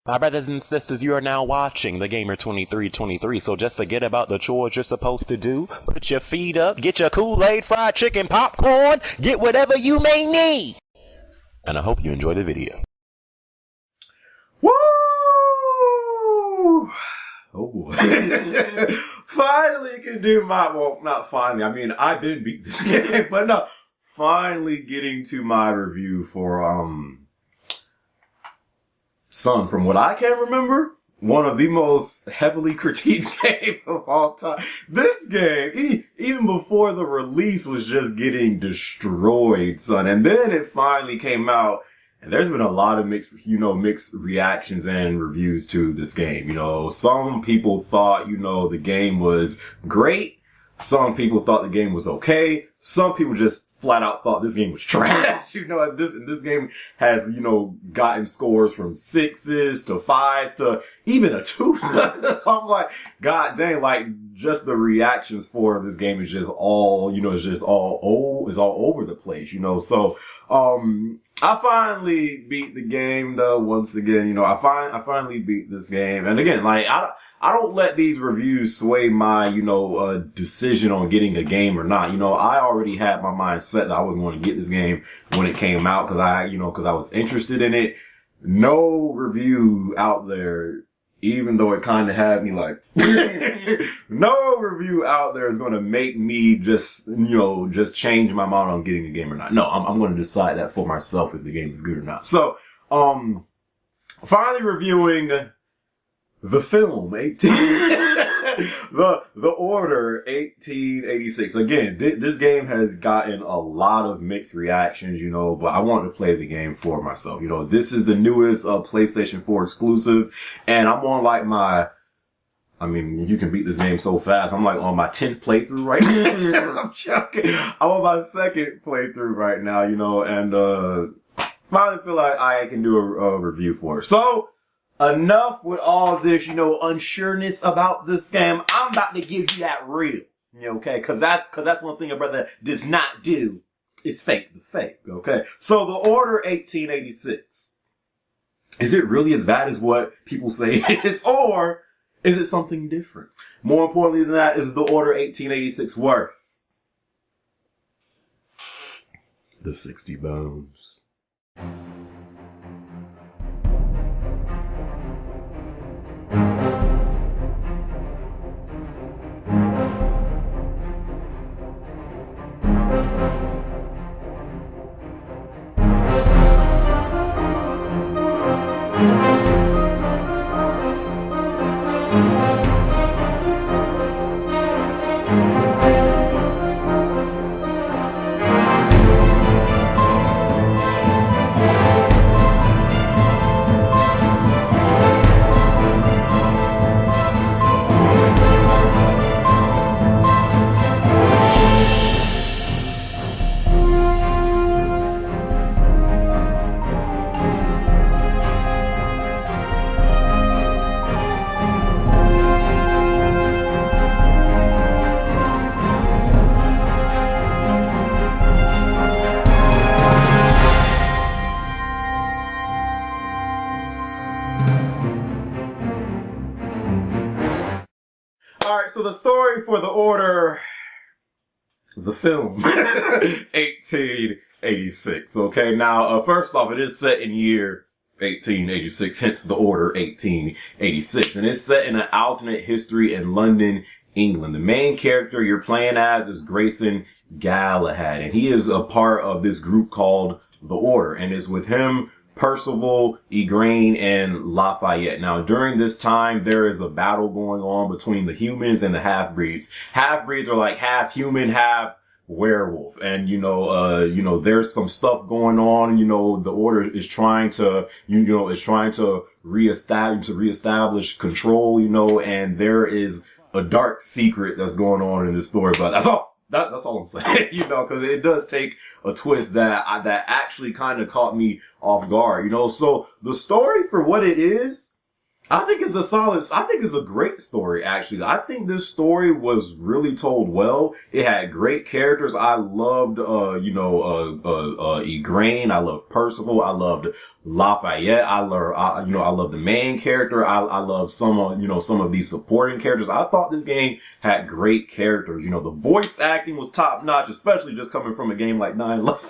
My brothers and sisters, you are now watching The Gamer 2323, so just forget about the chores you're supposed to do. Put your feet up, get your Kool-Aid, fried chicken, popcorn, get whatever you may need. And I hope you enjoy the video. Woo! Oh boy. Finally can do well, not finally. I mean, I've been beat this game, but no. Finally getting to my review for, from what I can remember, one of the most heavily critiqued games of all time. This game, even before the release, was just getting destroyed, son. And then it finally came out, and there's been a lot of mixed reactions and reviews to this game. Some people thought, the game was great. Some people thought the game was okay. Some people just flat out thought this game was trash. This game has, gotten scores from 6s to 5s to even a 2. So I'm like, god dang, just the reactions for this game is just all, it's all over the place, So, I finally beat the game though, once again, I finally beat this game. And again, I don't let these reviews sway my, decision on getting a game or not. I already had my mind set that I was going to get this game when it came out because I was interested in it. No review out there, even though it kind of had me like, no review out there is going to make me just change my mind on getting a game or not. No, I'm going to decide that for myself if the game is good or not. So, finally reviewing the film, The Order 1886. Again, this game has gotten a lot of mixed reactions, but I wanted to play the game for myself. This is the newest PlayStation 4 exclusive, and I'm on you can beat this game so fast. I'm on my 10th playthrough right now. I'm joking. I'm on my 2nd playthrough right now, and finally feel like I can do a review for it. So, enough with all this, unsureness about this game. I'm about to give you that real, okay? Cause that's one thing a brother does not do is fake the fake, okay? So The Order 1886. Is it really as bad as what people say it is, or is it something different? More importantly than that, is The Order 1886 worth the 60 bones? Alright, so the story for The Order, the film, 1886, okay? Now, first off, it is set in year 1886, hence The Order 1886, and it's set in an alternate history in London, England. The main character you're playing as is Grayson Galahad, and he is a part of this group called The Order, and it's with him, Percival, Igraine, and Lafayette. Now, during this time, there is a battle going on between the humans and the half-breeds. Half-breeds are like half human, half werewolf. And, there's some stuff going on. The Order is trying to, reestablish control, and there is a dark secret that's going on in this story. But that's all. That's all I'm saying, because it does take a twist that actually kind of caught me off guard, So the story for what it is, I think it's a great story, actually. I think this story was really told well. It had great characters. I loved, Igraine. I loved Percival. I loved Lafayette. I love the main character. I love some of these supporting characters. I thought this game had great characters. You know, the voice acting was top notch, especially just coming from a game like Dying Light.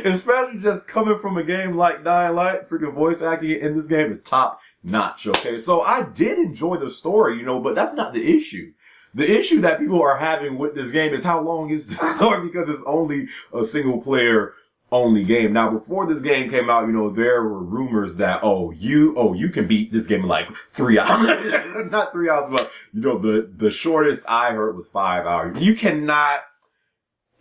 Especially just coming from a game like Dying Light. Freaking voice acting in this game is top notch, okay? So I did enjoy the story, but that's not the issue. The issue that people are having with this game is how long is the story, because it's only a single player only game. Now, before this game came out, there were rumors that, you can beat this game in like 3 hours. Not 3 hours, but, the shortest I heard was 5 hours. You cannot,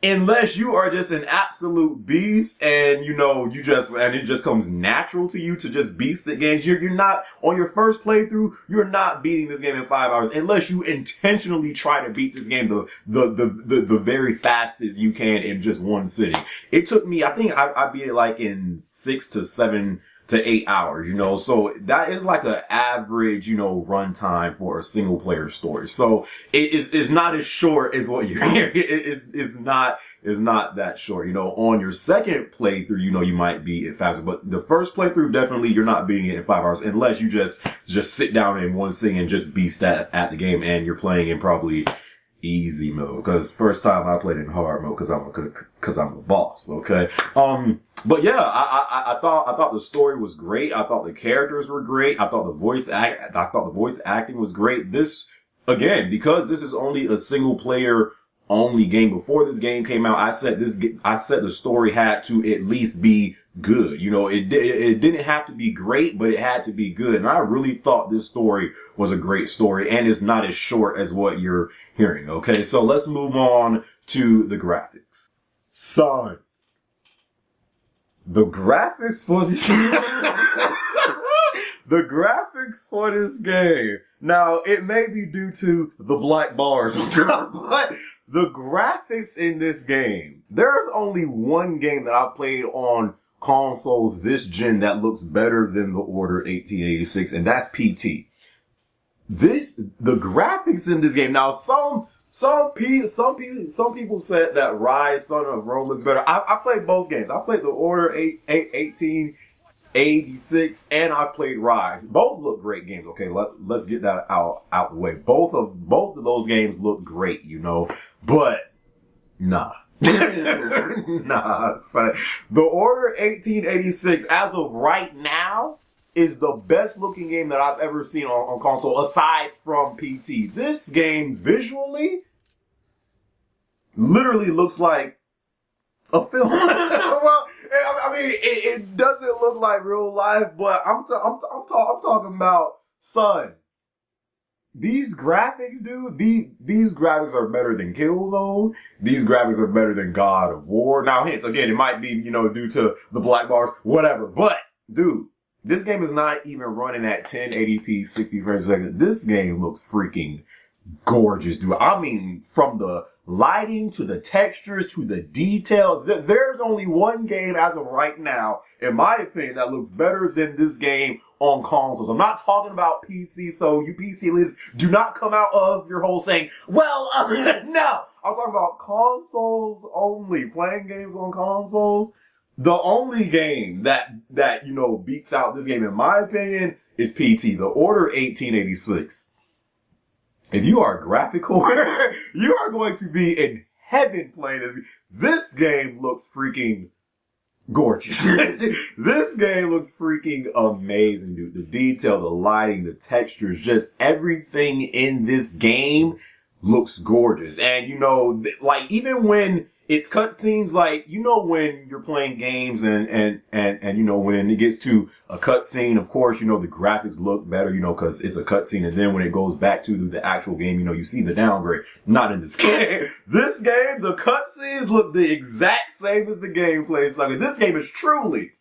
unless you are just an absolute beast and, and it just comes natural to you to just beast the games. You're not, on your first playthrough, you're not beating this game in 5 hours unless you intentionally try to beat this game the very fastest you can in just one sitting. It took me, I think I beat it like in 6 to 7 to 8 hours, so that is like an average, runtime for a single player story. So it's not as short as what you're hearing. It's not that short. On your second playthrough, you might beat it faster, but the first playthrough, definitely you're not beating it in 5 hours unless you just sit down in one sitting and just beast at the game, and you're playing in probably easy mode, because first time I played in hard mode because I'm a boss, okay? But yeah, I thought the story was great. I thought the characters were great. I thought the voice acting was great. This, again, because this is only a single player only game. Before this game came out, I said the story had to at least be good. It didn't have to be great, but it had to be good. And I really thought this story was a great story, and it's not as short as what you're hearing. Okay, so let's move on to the graphics. Son, the graphics for this the graphics for this game. Now, it may be due to the black bars, but the graphics in this game, there's only one game that I've played on consoles this gen that looks better than the Order 1886, and that's PT. The graphics in this game. Now, some people said that Rise Son of Rome looks better. I played both games. I played the Order 1886 and I played Rise. Both look great games. Okay, let's get that out the way. Both of those games look great, but nah. Nah, son. The Order 1886, as of right now, is the best looking game that I've ever seen on console, aside from PT. This game, visually, literally looks like a film. Well, I mean, it doesn't look like real life, but I'm talking about, son. These graphics, dude, these graphics are better than Killzone. These graphics are better than God of War. Now, hence, again, it might be, due to the black bars, whatever. But, dude, this game is not even running at 1080p, 60 frames a second. This game looks freaking gorgeous, dude. I mean, from the lighting to the textures to the detail, there's only one game as of right now, in my opinion, that looks better than this game on consoles. I'm not talking about PC, so you PC elites do not come out of your hole saying, well, no. I'm talking about consoles only, playing games on consoles. The only game that beats out this game, in my opinion, is PT, the Order 1886. If you are a graphic whore, you are going to be in heaven playing this. This game looks freaking gorgeous. This game looks freaking amazing, dude. The detail, the lighting, the textures, just everything in this game looks gorgeous. And even when it's cutscenes, like, when you're playing games and when it gets to a cutscene, of course, the graphics look better, cause it's a cutscene. And then when it goes back to the actual game, you see the downgrade. Not in this game. This game, the cutscenes look the exact same as the gameplay. It's like, this game is truly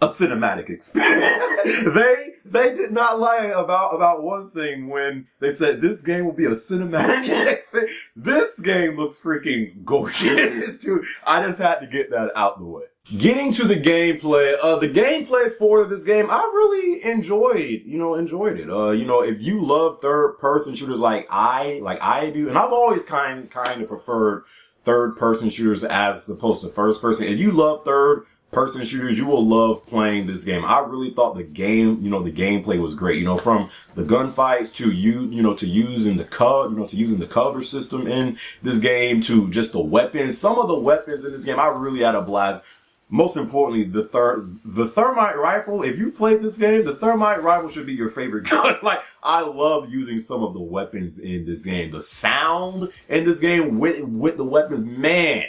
a cinematic experience. They did not lie about one thing when they said this game will be a cinematic experience. This game looks freaking gorgeous, dude. I just had to get that out the way. Getting to the gameplay for this game, I really enjoyed it. If you love third person shooters like I do, and I've always kind of preferred third person shooters as opposed to first person. If you love third person shooters, you will love playing this game. I really thought the gameplay was great. From the gunfights to using the cover system in this game to just the weapons. Some of the weapons in this game, I really had a blast. Most importantly, the thermite rifle. If you played this game, the thermite rifle should be your favorite gun. I love using some of the weapons in this game. The sound in this game with the weapons, man,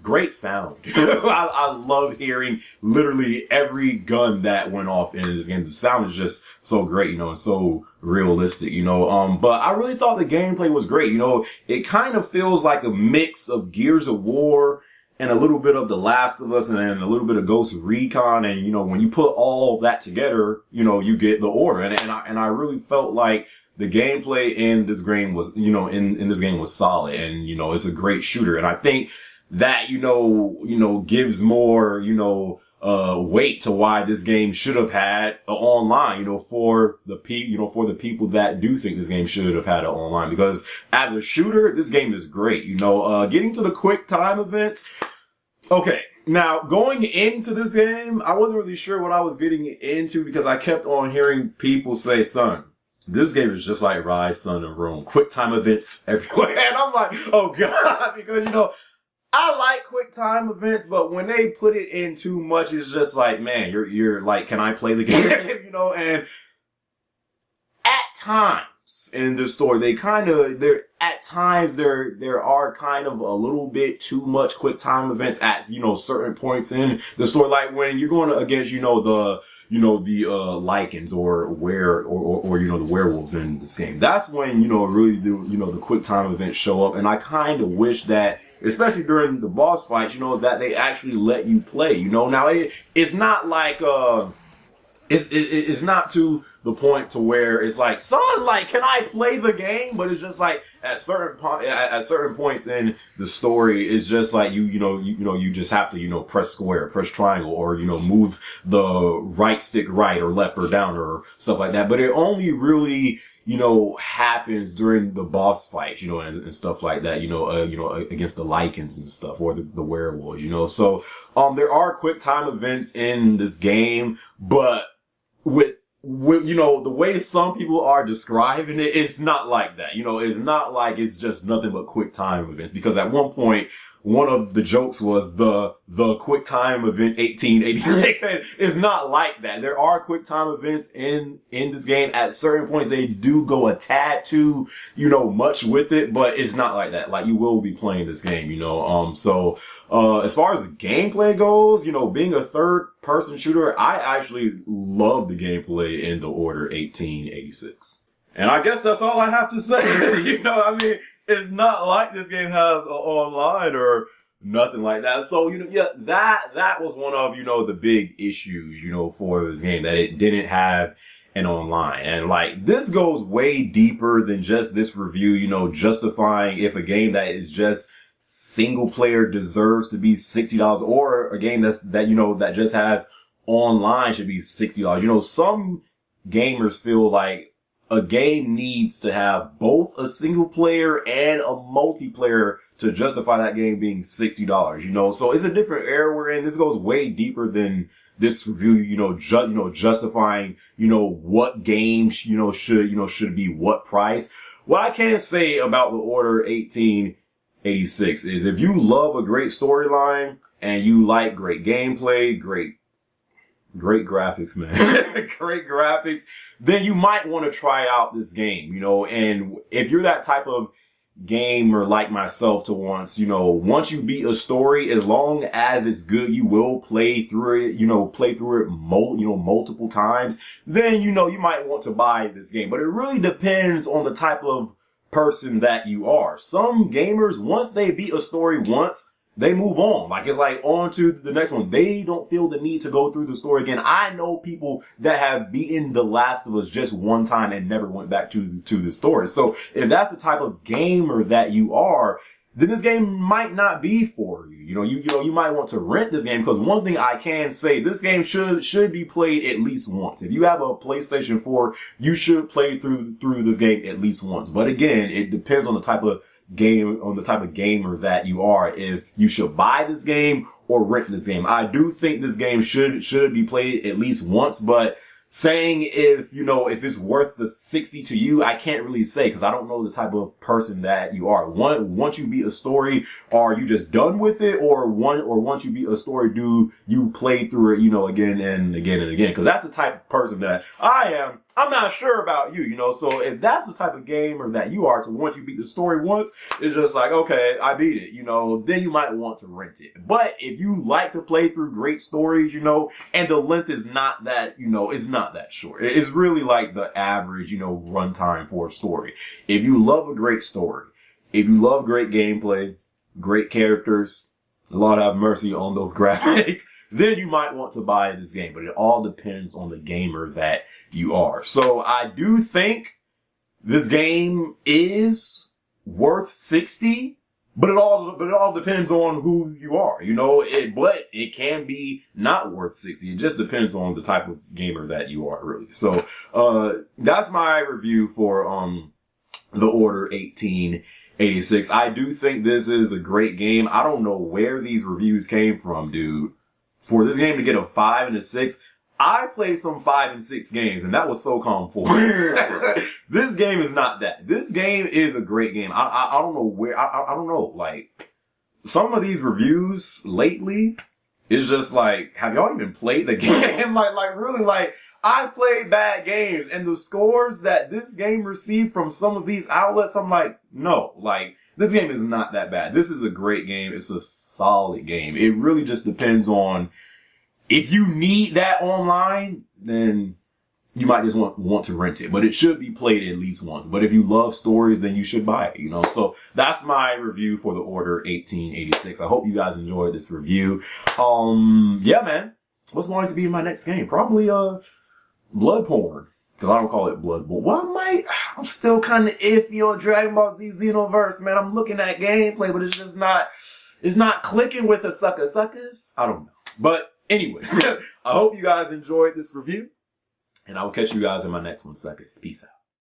great sound. I love hearing literally every gun that went off in this game. The sound is just so great, and so realistic, but I really thought the gameplay was great. It kind of feels like a mix of Gears of War and a little bit of The Last of Us and then a little bit of Ghost Recon. And, when you put all that together, you get the order. And I really felt like the gameplay in this game was, in this game was solid. And, it's a great shooter. And I think that, gives more, weight to why this game should have had online, for the people that do think this game should have had it online. Because as a shooter, this game is great. Getting to the quick time events. Okay, now going into this game, I wasn't really sure what I was getting into because I kept on hearing people say, son, this game is just like Rise, Sun, and Rome. Quick time events everywhere. And I'm like, oh God, because, I like quick time events, but when they put it in too much, it's just like, man, you're like, can I play the game? And at times in this story, there are kind of a little bit too much quick time events at, certain points in the story. Like when you're going against, the lichens or the werewolves in this game. That's when, really the quick time events show up. And I kind of wish that, especially during the boss fights, that they actually let you play, Now it's not like, it's not to the point to where it's like, son, like, can I play the game? But it's just like at certain points in the story, it's just like you just have to press square, press triangle, or move the right stick right or left or down or stuff like that. But it only really happens during the boss fights, and stuff like that, against the lichens and stuff, or the werewolves, So there are quick time events in this game, but with the way some people are describing it, it's not like that. It's not like it's just nothing but quick time events, because at one point, one of the jokes was the quick time event 1886, and it's not like that. There are quick time events in this game. At certain points, they do go a tad too, much with it, but it's not like that. Like, you will be playing this game, so, as far as the gameplay goes, being a third person shooter, I actually love the gameplay in The Order 1886. And I guess that's all I have to say. It's not like this game has online or nothing like that. So, that was one of, the big issues, for this game, that it didn't have an online. And like, this goes way deeper than just this review, justifying if a game that is just single player deserves to be $60, or a game that just has online should be $60. Some gamers feel like a game needs to have both a single player and a multiplayer to justify that game being $60, So it's a different era we're in. This goes way deeper than this review, justifying, what games, should be what price. What I can say about The Order 1886 is, if you love a great storyline and you like great gameplay, great graphics, man. Great graphics. Then you might want to try out this game, and if you're that type of gamer like myself to once you beat a story, as long as it's good, you will play through it, multiple times, then, you might want to buy this game. But it really depends on the type of person that you are. Some gamers, once they beat a story once, they move on. Like, it's like on to the next one. They don't feel the need to go through the story again. I know people that have beaten The Last of Us just one time and never went back to the story. So if that's the type of gamer that you are, then this game might not be for you. You might want to rent this game, because one thing I can say, this game should be played at least once. If you have a PlayStation 4, you should play through this game at least once. But again, it depends on the type of gamer that you are, if you should buy this game or rent this game. I do think this game should be played at least once, but saying if it's worth the 60 to you, I can't really say, because I don't know the type of person that you are. Once you beat a story, are you just done with it, or once you beat a story, do you play through it, again and again and again? Because that's the type of person that I am. I'm not sure about you, so if that's the type of gamer that you are, to once you beat the story once, it's just like, okay, I beat it, then you might want to rent it. But if you like to play through great stories, and the length is not that, it's not that short. It's really like the average, runtime for a story. If you love a great story, if you love great gameplay, great characters, Lord have mercy on those graphics, then you might want to buy this game. But it all depends on the gamer that you are. So I do think this game is worth 60, but it all depends on who you are, but it can be not worth 60. It just depends on the type of gamer that you are, really. So, that's my review for, The Order 1886. I do think this is a great game. I don't know where these reviews came from, dude. For this game to get a 5 and a 6, I played some 5 and 6 games, and that was SOCOM 4. This game is not that. This game is a great game. I don't know where, I don't know, like, some of these reviews lately is just like, have y'all even played the game? Really, I played bad games, and the scores that this game received from some of these outlets, I'm like, no, this game is not that bad. This is a great game. It's a solid game. It really just depends on, if you need that online, then you might just want to rent it. But it should be played at least once. But if you love stories, then you should buy it, So that's my review for The Order 1886. I hope you guys enjoyed this review. Yeah, man. What's going to be my next game? Probably, Blood Porn. Because I don't call it Blood Porn. Well, I'm still kind of iffy on Dragon Ball Z Xenoverse, man. I'm looking at gameplay, but it's just not clicking with the suckers. I don't know. But anyways, I hope you guys enjoyed this review, and I will catch you guys in my next one, suckers. Peace out.